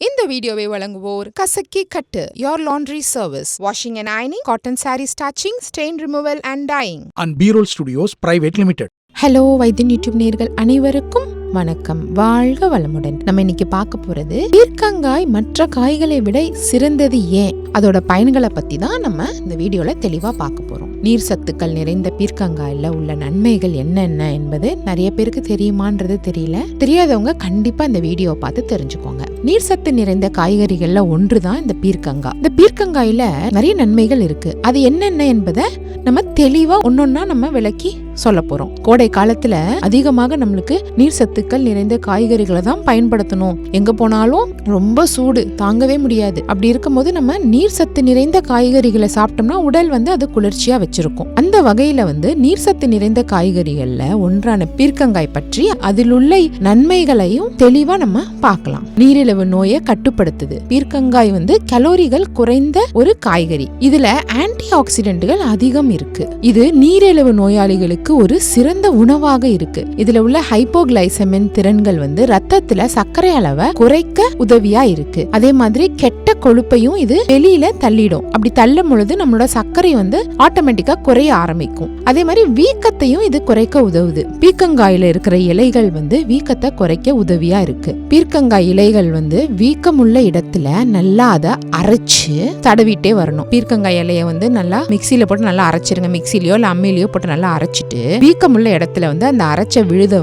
இந்த வீடியோவை வழங்குவோர் கசக்கி கட்டு your laundry service washing and ironing cotton saree starching stain removal and dyeing and B-Roll Studios Private Limited. Hello Vaithiyan YouTube நேயர்கள் அனைவருக்கும் வணக்கம், வாழ்க வளமுடன். நம்ம இன்னைக்கு பார்க்க போறது பீர்க்கங்காய் மற்ற காய்களை விட சிறந்தது ஏன், அதோட பயன்களை பத்தி தான் நம்ம இந்த வீடியோல தெளிவா பார்க்க போறோம். நீர் சத்துக்கள் நிறைந்த பீர்க்கங்காயில உள்ள நன்மைகள் என்னென்ன என்பது நிறைய பேருக்கு தெரியுமான்றது தெரியல. தெரியாதவங்க கண்டிப்பா இந்த வீடியோவை பார்த்து தெரிஞ்சுக்கோங்க. நீர் சத்து நிறைந்த காய்கறிகள்ல ஒன்றுதான் இந்த பீர்க்கங்காய். இந்த பீர்க்கங்காயில நிறைய நன்மைகள் இருக்கு. அது என்னென்ன என்பதை நம்ம தெளிவா ஒன்னொன்னா நம்ம விளக்கி சொல்ல போறோம். கோடை காலத்துல அதிகமாக நம்மளுக்கு நீர் சத்துக்கள் நிறைந்த காய்கறிகளை தான் பயன்படுத்தணும். எங்க போனாலும் ரொம்ப சூடு தாங்கவே முடியாது. அப்படி இருக்கும்போது நம்ம நீர் சத்து நிறைந்த காய்கறிகளை சாப்பிட்டோம்னா உடல் அது குளிர்ச்சியா வச்சிருக்கும். அந்த வகையில நீர் சத்து நிறைந்த காய்கறிகள்ல ஒன்றான பீர்க்கங்காய் பற்றி அதில் உள்ள நன்மைகளையும் தெளிவா நம்ம பார்க்கலாம். நீரிழிவு நோயை கட்டுப்படுத்துது. பீர்க்கங்காய் கலோரிகள் குறைந்த ஒரு காய்கறி. இதுல ஆன்டி ஆக்சிடென்ட்கள் அதிகம் இருக்கு. இது நீரிழிவு நோயாளிகளுக்கு ஒரு சிறந்த உணவாக இருக்கு. இதுல உள்ள ஹைப்போகிளைசமின் திறன்கள் ரத்தத்துல சர்க்கரை அளவை குறைக்க உதவியா இருக்கு. அதே மாதிரி கெட்ட கொழுப்பையும் இது வெளியில தள்ளிடும். அப்படி தள்ளும் பொழுது நம்மளோட சர்க்கரை ஆட்டோமேட்டிக்கா குறைய ஆரம்பிக்கும். அதே மாதிரி வீக்கத்தையும் இது குறைக்க உதவுது. பீர்க்கங்காயில இருக்கிற இலைகள் வீக்கத்தை குறைக்க உதவியா இருக்கு. பீர்க்கங்காய் இலைகள் வீக்கமுள்ள இடத்துல நல்லா அதை அரைச்சு தடவிட்டே வரணும். பீர்க்கங்காய் இலைய நல்லா மிக்சியில போட்டு நல்லா அரைச்சிருங்க. மிக்சிலயோ இல்ல அம்மியிலயோ போட்டு நல்லா அரைச்சிட்டு வீக்கமுள்ள இடத்துல அந்த அரைச்ச விழுத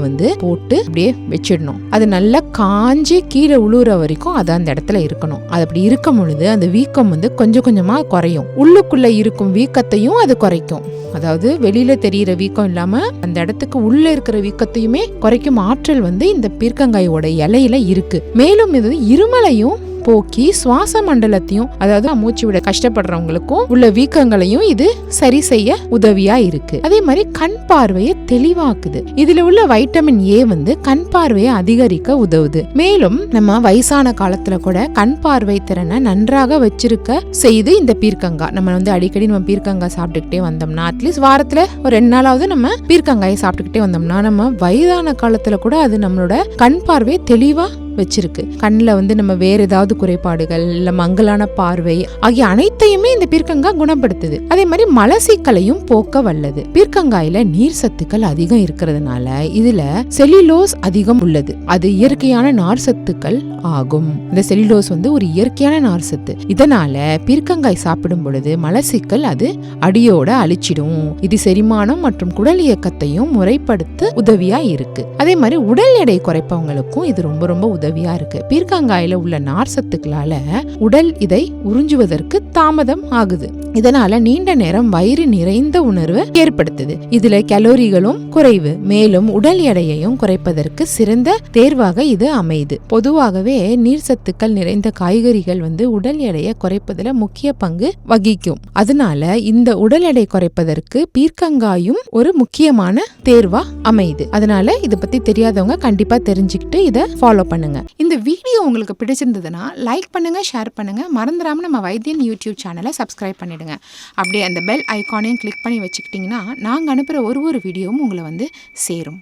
போட்டு அப்படியே வச்சிடணும். அது நல்லா காஞ்சி கீழே உழுவுற வரைக்கும் அது அந்த இடத்துல இருக்கணும். அது அப்படி இருக்கும் பொழுது அந்த வீக்கம் கொஞ்சம் கொஞ்சமா குறையும். உள்ளுக்குள்ள இருக்கும் வீக்கத்தையும் அது குறைக்கும். அதாவது வெளியில தெரியிற வீக்கம் இல்லாம அந்த இடத்துக்கு உள்ள இருக்கிற வீக்கத்தையுமே குறைக்கும் ஆற்றல் இந்த பீர்க்கங்காயோட இலையில இருக்கு. மேலும் இது இருமலையும் போக்கி சுவாச மண்டலத்தையும், அதாவது மூச்சு விட கஷ்டப்படுறவங்களுக்கும் உள்ள வீக்கங்களையும் இது சரி செய்ய உதவியா இருக்கு. அதே மாதிரி கண் பார்வையை தெளிவாக்குது. இதுல உள்ள வைட்டமின் ஏ கண் பார்வையை அதிகரிக்க உதவுது. மேலும் நம்ம வயசான காலத்துல கூட கண் பார்வை திறனை நன்றாக வச்சிருக்க செய்து இந்த பீர்க்கங்காய். நம்ம அடிக்கடி நம்ம பீர்க்கங்காய் சாப்பிட்டுக்கிட்டே வந்தோம்னா, அட்லீஸ்ட் வாரத்துல ஒரு 2 நாளாவது நம்ம பீர்க்கங்காயை சாப்பிட்டுக்கிட்டே வந்தோம்னா, நம்ம வயதான காலத்துல கூட அது நம்மளோட கண் பார்வையை தெளிவா வச்சிருக்கு. கண்ணில் நம்ம வேற ஏதாவது குறைபாடுகள் இல்ல மங்கலான பார்வை ஆகிய அனைத்தையுமே இந்த பீர்க்கங்காய் குணப்படுத்துது. அதே மாதிரி மலசிக்கலையும் போக்க வல்லது. பீர்க்கங்காயில நீர் சத்துக்கள் அதிகம் இருக்கிறதுனால இதுல செல்லுலோஸ் அதிகம் உள்ளது. அது இயற்கையான நார் சத்துக்கள் ஆகும். இந்த செல்லுலோஸ் ஒரு இயற்கையான நார் சத்து. இதனால பீர்க்கங்காய் சாப்பிடும் பொழுது மலசிக்கல் அது அடியோட அழிச்சிடும். இது செரிமானம் மற்றும் குடல் இயக்கத்தையும் முறைப்படுத்த உதவியா இருக்கு. அதே மாதிரி உடல் எடை குறைப்பவங்களுக்கும் இது ரொம்ப ரொம்ப உதவியா இருக்கு. பீர்க்கங்காயில உள்ள நார் சத்துக்களால உடல் இதை உறிஞ்சுவதற்கு தாமதம் ஆகுது. இதனால நீண்ட நேரம் வயிறு நிறைந்த உணர்வு ஏற்படுத்துது. இதுல கலோரிகளும் குறைவு. மேலும் உடல் எடையையும் குறைப்பதற்கு சிறந்த தேர்வாக இது அமையுது. பொதுவாகவே நீர் சத்துக்கள் நிறைந்த காய்கறிகள் உடல் எடையை குறைப்பதுல முக்கிய பங்கு வகிக்கும். அதனால இந்த உடல் எடை குறைப்பதற்கு பீர்க்கங்காயும் ஒரு முக்கியமான தேர்வா அமையுது. அதனால இதை பத்தி தெரியாதவங்க கண்டிப்பா தெரிஞ்சுக்கிட்டு இதை ஃபாலோ பண்ணுங்க. இந்த வீடியோ உங்களுக்கு பிடிச்சிருந்ததுன்னா லைக் பண்ணுங்க, ஷேர் பண்ணுங்க. மறந்துடாம நம்ம வைத்தியன் யூடியூப் சேனலை சப்ஸ்கிரைப் பண்ணிடுங்க. அப்படியே அந்த பெல் ஐகானையும் கிளிக் பண்ணி வச்சுக்கிட்டீங்கன்னா நாங்கள் அனுப்புகிற ஒரு வீடியோவும் உங்களை சேரும்.